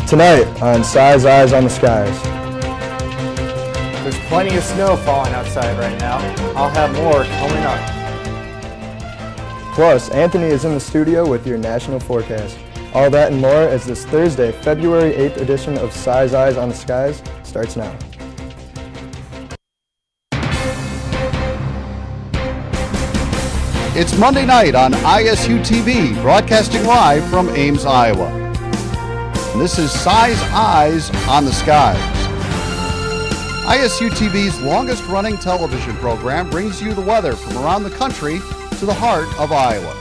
Tonight on Si's Eyes on the Skies. There's plenty of snow falling outside right now. I'll have more coming up. Plus, Anthony is in the studio with your national forecast. All that and more as this Thursday, February 8th edition of Si's Eyes on the Skies starts now. It's Monday night on ISU TV, broadcasting live from Ames, Iowa. This is Si's Eyes on the Skies. ISU TV's longest-running television program brings you the weather from around the country to the heart of Iowa.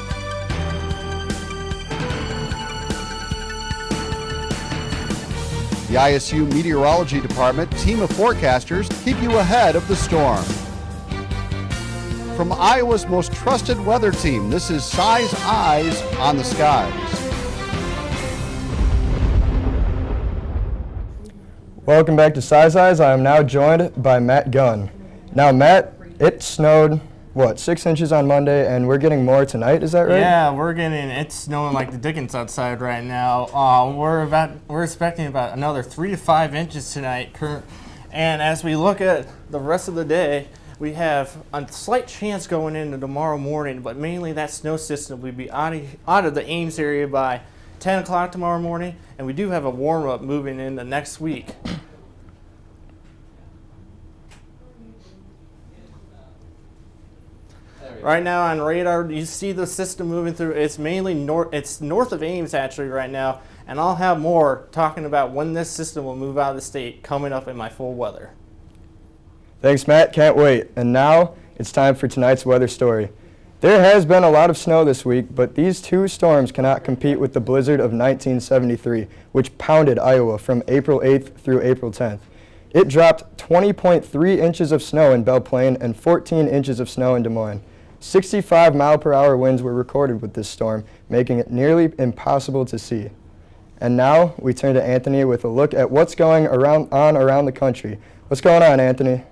The ISU Meteorology Department team of forecasters keep you ahead of the storm. From Iowa's most trusted weather team, this is Si's Eyes on the Skies. Welcome back to Si's Eyes. I am now joined by Matt Gunn. Now, Matt, it snowed, 6 inches on Monday, and we're getting more tonight, is that right? Yeah, it's snowing like the dickens outside right now. We're expecting about another 3 to 5 inches tonight. And as we look at the rest of the day, we have a slight chance going into tomorrow morning, but mainly that snow system will be out of the Ames area by 10 o'clock tomorrow morning, and we do have a warm-up moving into next week. Right now on radar, you see the system moving through. It's mainly north of Ames actually right now, and I'll have more talking about when this system will move out of the state coming up in my full weather. Thanks, Matt. Can't wait. And now it's time for tonight's weather story. There has been a lot of snow this week, but these two storms cannot compete with the blizzard of 1973, which pounded Iowa from April 8th through April 10th. It dropped 20.3 inches of snow in Belle Plaine and 14 inches of snow in Des Moines. 65-mile-per-hour winds were recorded with this storm, making it nearly impossible to see. And now we turn to Anthony with a look at what's going on around the country. What's going on, Anthony?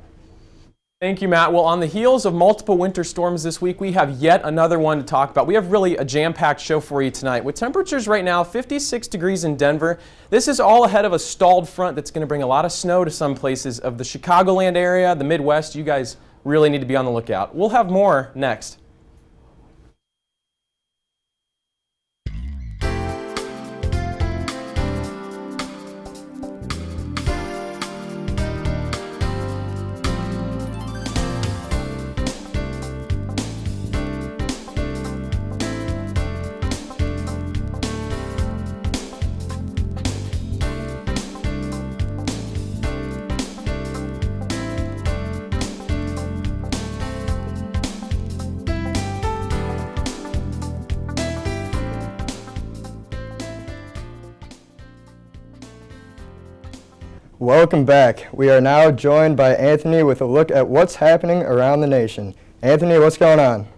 Thank you, Matt. Well, on the heels of multiple winter storms this week, we have yet another one to talk about. We have really a jam-packed show for you tonight. With temperatures right now 56 degrees in Denver, this is all ahead of a stalled front that's going to bring a lot of snow to some places of the Chicagoland area, the Midwest. You guys really need to be on the lookout. We'll have more next. Welcome back. We are now joined by Anthony with a look at what's happening around the nation. Anthony, what's going on?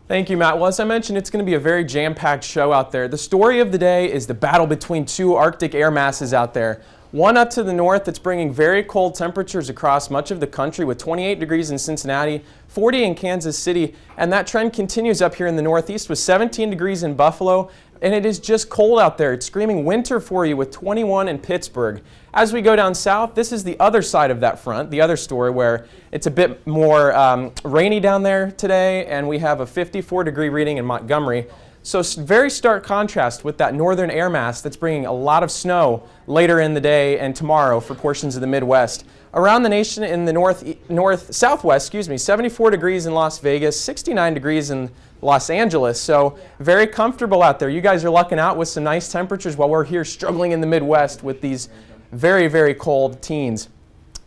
Thank you, Matt. Well, as I mentioned, it's going to be a very jam-packed show out there. The story of the day is the battle between two Arctic air masses out there. One up to the north that's bringing very cold temperatures across much of the country with 28 degrees in Cincinnati, 40 in Kansas City, and that trend continues up here in the northeast with 17 degrees in Buffalo, and it is just cold out there. It's screaming winter for you with 21 in Pittsburgh. As we go down south, this is the other side of that front, the other story where it's a bit more rainy down there today, and we have a 54-degree reading in Montgomery. So very stark contrast with that northern air mass that's bringing a lot of snow later in the day and tomorrow for portions of the Midwest. Around the nation in the southwest, 74 degrees in Las Vegas, 69 degrees in Los Angeles. So very comfortable out there. You guys are lucking out with some nice temperatures while we're here struggling in the Midwest with these very, very cold teens.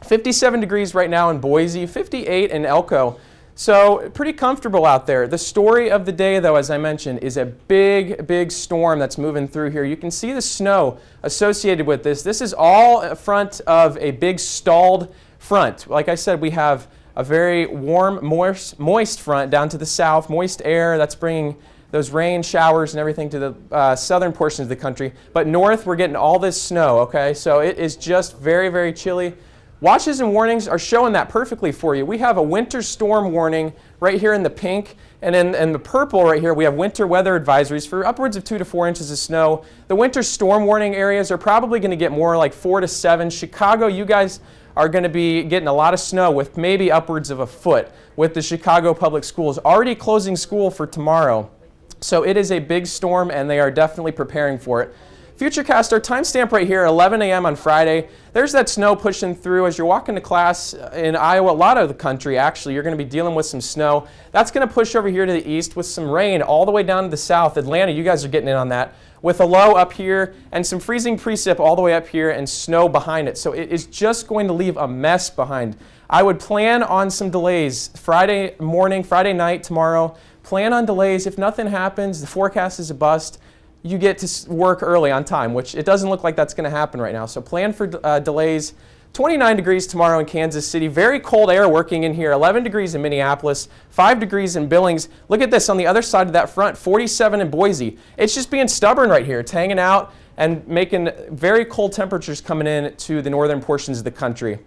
57 degrees right now in Boise, 58 in Elko. So pretty comfortable out there. The story of the day, though, as I mentioned, is a big, big storm that's moving through here. You can see the snow associated with this. This is all in front of a big stalled front. Like I said, we have a very warm, moist front down to the south, moist air that's bringing those rain showers and everything to the southern portions of the country. But north, we're getting all this snow, okay? So it is just very, very chilly. Watches and warnings are showing that perfectly for you. We have a winter storm warning right here in the pink, And in the purple right here, we have winter weather advisories for upwards of 2 to 4 inches of snow. The winter storm warning areas are probably going to get more like 4 to 7. Chicago, you guys are going to be getting a lot of snow with maybe upwards of a foot, with the Chicago Public Schools already closing school for tomorrow. So it is a big storm, and they are definitely preparing for it. Futurecast, our timestamp right here, 11 a.m. on Friday. There's that snow pushing through as you're walking to class in Iowa. A lot of the country, actually, you're going to be dealing with some snow. That's going to push over here to the east with some rain all the way down to the south. Atlanta, you guys are getting in on that, with a low up here and some freezing precip all the way up here and snow behind it. So it is just going to leave a mess behind. I would plan on some delays Friday morning, Friday night, tomorrow. Plan on delays. If nothing happens, the forecast is a bust, you get to work early on time, which it doesn't look like that's going to happen right now. So plan for delays. 29 degrees tomorrow in Kansas City. Very cold air working in here. 11 degrees in Minneapolis, 5 degrees in Billings. Look at this on the other side of that front, 47 in Boise. It's just being stubborn right here. It's hanging out and making very cold temperatures coming in to the northern portions of the country.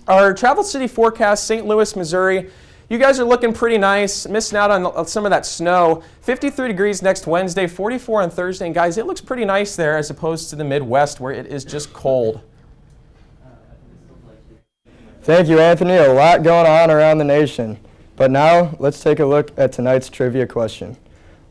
Our travel city forecast, St. Louis, Missouri. You guys are looking pretty nice, missing out on some of that snow. 53 degrees next Wednesday, 44 on Thursday. And guys, it looks pretty nice there as opposed to the Midwest where it is just cold. Thank you, Anthony. A lot going on around the nation. But now let's take a look at tonight's trivia question.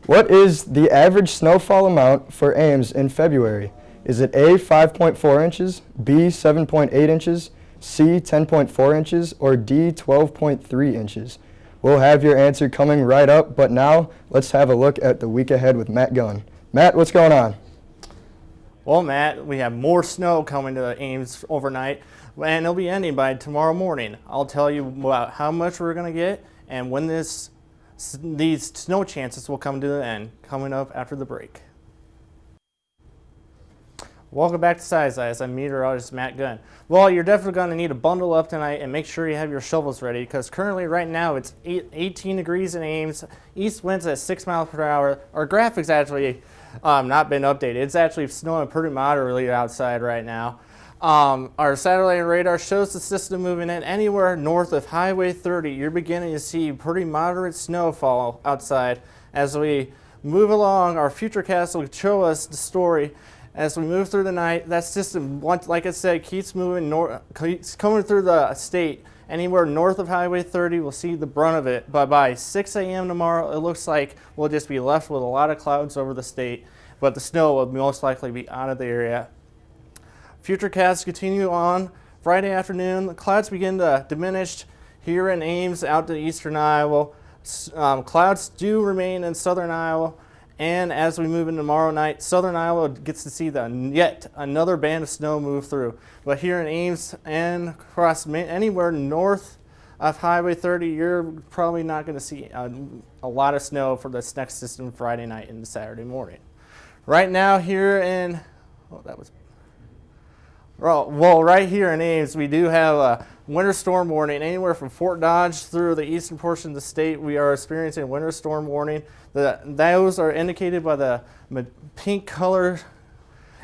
What is the average snowfall amount for Ames in February? Is it A, 5.4 inches, B, 7.8 inches, C, 10.4 inches, or D, 12.3 inches? We'll have your answer coming right up, but now let's have a look at the week ahead with Matt Gunn. Matt, what's going on? Well, Matt, we have more snow coming to Ames overnight, and it'll be ending by tomorrow morning. I'll tell you about how much we're going to get and when these snow chances will come to the end, coming up after the break. Welcome back to Size Eyes. I'm meteorologist Matt Gunn. Well, you're definitely going to need to bundle up tonight and make sure you have your shovels ready, because currently right now it's 18 degrees in Ames, east winds at 6 miles per hour. Our graphics actually not been updated. It's actually snowing pretty moderately outside right now. Our satellite radar shows the system moving in anywhere north of Highway 30. You're beginning to see pretty moderate snowfall outside. As we move along, our Futurecast will show us the story. As we move through the night, that system, like I said, keeps moving north, keeps coming through the state. Anywhere north of Highway 30, we'll see the brunt of it. But by 6 a.m. tomorrow, it looks like we'll just be left with a lot of clouds over the state, but the snow will most likely be out of the area. Futurecasts continue on. Friday afternoon, the clouds begin to diminish here in Ames, out to eastern Iowa. Clouds do remain in southern Iowa. And as we move into tomorrow night, southern Iowa gets to see yet another band of snow move through. But here in Ames and across anywhere north of Highway 30, you're probably not going to see a lot of snow for this next system Friday night into Saturday morning. Right now here in, right here in Ames, we do have a winter storm warning anywhere from Fort Dodge through the eastern portion of the state. We are experiencing a winter storm warning. Those are indicated by the pink color,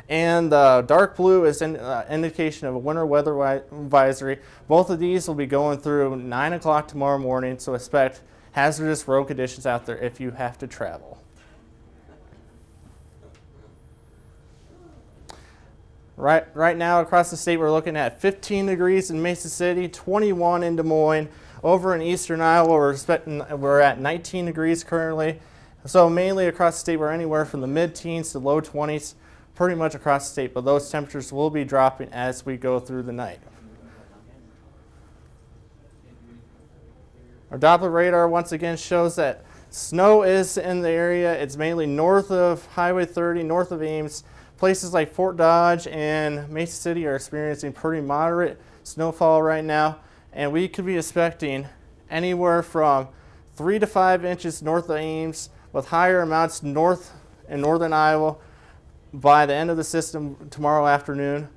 and the dark blue is an indication of a winter weather advisory. Both of these will be going through 9 o'clock tomorrow morning, so expect hazardous road conditions out there if you have to travel. Right now across the state, we're looking at 15 degrees in Mesa City, 21 in Des Moines. Over in eastern Iowa, we're at 19 degrees currently. So mainly across the state, we're anywhere from the mid-teens to low 20s, pretty much across the state. But those temperatures will be dropping as we go through the night. Our Doppler radar once again shows that snow is in the area. It's mainly north of Highway 30, north of Ames. Places like Fort Dodge and Mesa City are experiencing pretty moderate snowfall right now, and we could be expecting anywhere from 3 to 5 inches north of Ames, with higher amounts north in northern Iowa by the end of the system tomorrow afternoon.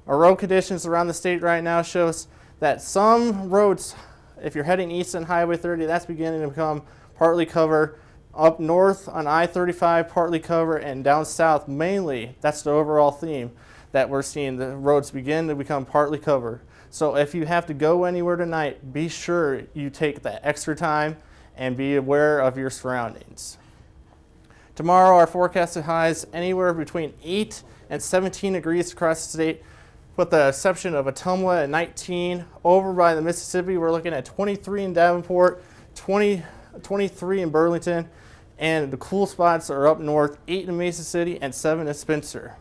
Our road conditions around the state right now shows that some roads, if you're heading east on Highway 30, that's beginning to become partly covered. Up north on I-35, partly covered, and down south mainly, that's the overall theme that we're seeing, the roads begin to become partly covered. So if you have to go anywhere tonight, be sure you take that extra time and be aware of your surroundings. Tomorrow, our forecasted highs anywhere between 8 and 17 degrees across the state, with the exception of Ottumwa at 19. Over by the Mississippi, we're looking at 23 in Davenport, 23 in Burlington, and the cool spots are up north, 8 in Mason City and 7 in Spencer.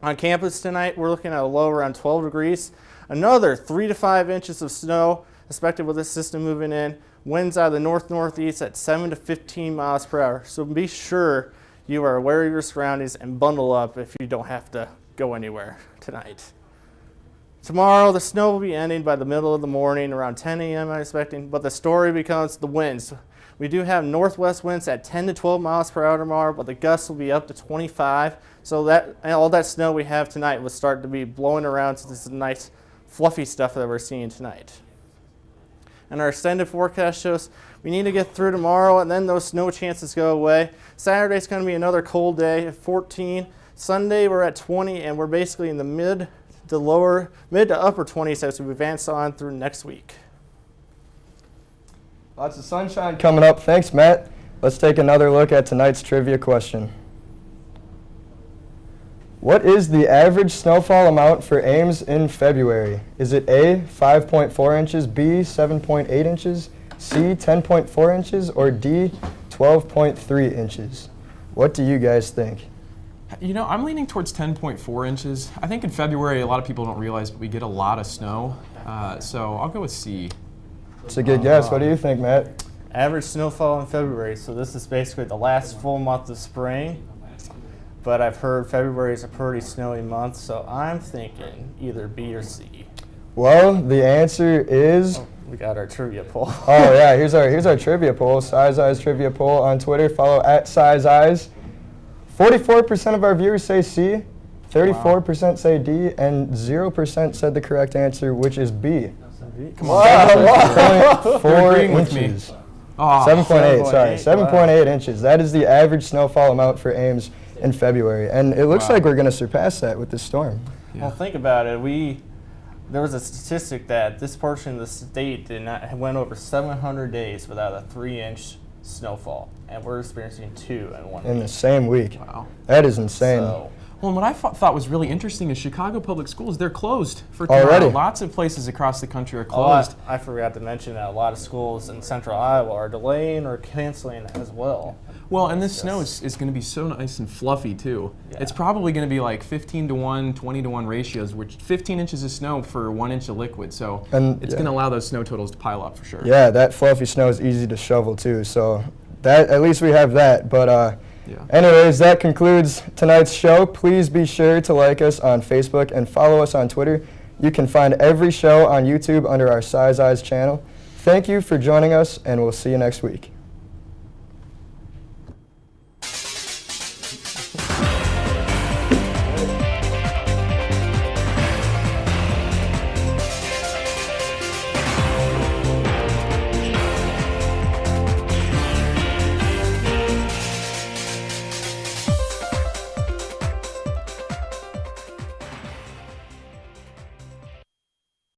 On campus tonight, we're looking at a low around 12 degrees. Another 3 to 5 inches of snow expected with this system moving in. Winds out of the north-northeast at 7 to 15 miles per hour. So be sure you are aware of your surroundings and bundle up if you don't have to go anywhere tonight. Tomorrow, the snow will be ending by the middle of the morning, around 10 a.m. I'm expecting, but the story becomes the winds. We do have northwest winds at 10 to 12 miles per hour tomorrow, but the gusts will be up to 25. So that all that snow we have tonight will start to be blowing around. So this is nice, fluffy stuff that we're seeing tonight. And our extended forecast shows we need to get through tomorrow, and then those snow chances go away. Saturday's going to be another cold day at 14. Sunday we're at 20, and we're basically in the mid to upper 20s as we advance on through next week. Lots of sunshine coming up. Thanks, Matt. Let's take another look at tonight's trivia question. What is the average snowfall amount for Ames in February? Is it A, 5.4 inches, B, 7.8 inches, C, 10.4 inches, or D, 12.3 inches? What do you guys think? You know, I'm leaning towards 10.4 inches. I think in February, a lot of people don't realize, but we get a lot of snow. So I'll go with C. It's a good guess. What do you think, Matt? Average snowfall in February, so this is basically the last full month of spring. But I've heard February is a pretty snowy month, so I'm thinking either B or C. Well, the answer is... We got our trivia poll. Oh, yeah, here's our trivia poll, Size Eyes Trivia Poll on Twitter. Follow at Size Eyes. 44% of our viewers say C, 34% say D, and 0% said the correct answer, which is B. Come on. 4 agreeing with me. inches. Oh, 7.8, sorry. 7.8, 7.8 inches. That is the average snowfall amount for Ames in February. And it looks like we're going to surpass that with this storm. Yeah. Well, think about it. There was a statistic that this portion of the state went over 700 days without a 3-inch snowfall, and we're experiencing 2 in 1 In week. the same week. Wow. That is insane. So, Well, and what I thought was really interesting is Chicago Public Schools, they're closed for tomorrow. Already? Lots of places across the country are closed. I forgot to mention that a lot of schools in central Iowa are delaying or canceling as well. Well, and this snow is going to be so nice and fluffy, too. Yeah. It's probably going to be like 15 to 1, 20 to 1 ratios, which 15 inches of snow for 1 inch of liquid. So And, it's yeah. going to allow those snow totals to pile up for sure. Yeah, that fluffy snow is easy to shovel too. So that at least we have that. But anyways, that concludes tonight's show. Please be sure to like us on Facebook and follow us on Twitter. You can find every show on YouTube under our Size Eyes channel. Thank you for joining us, and we'll see you next week.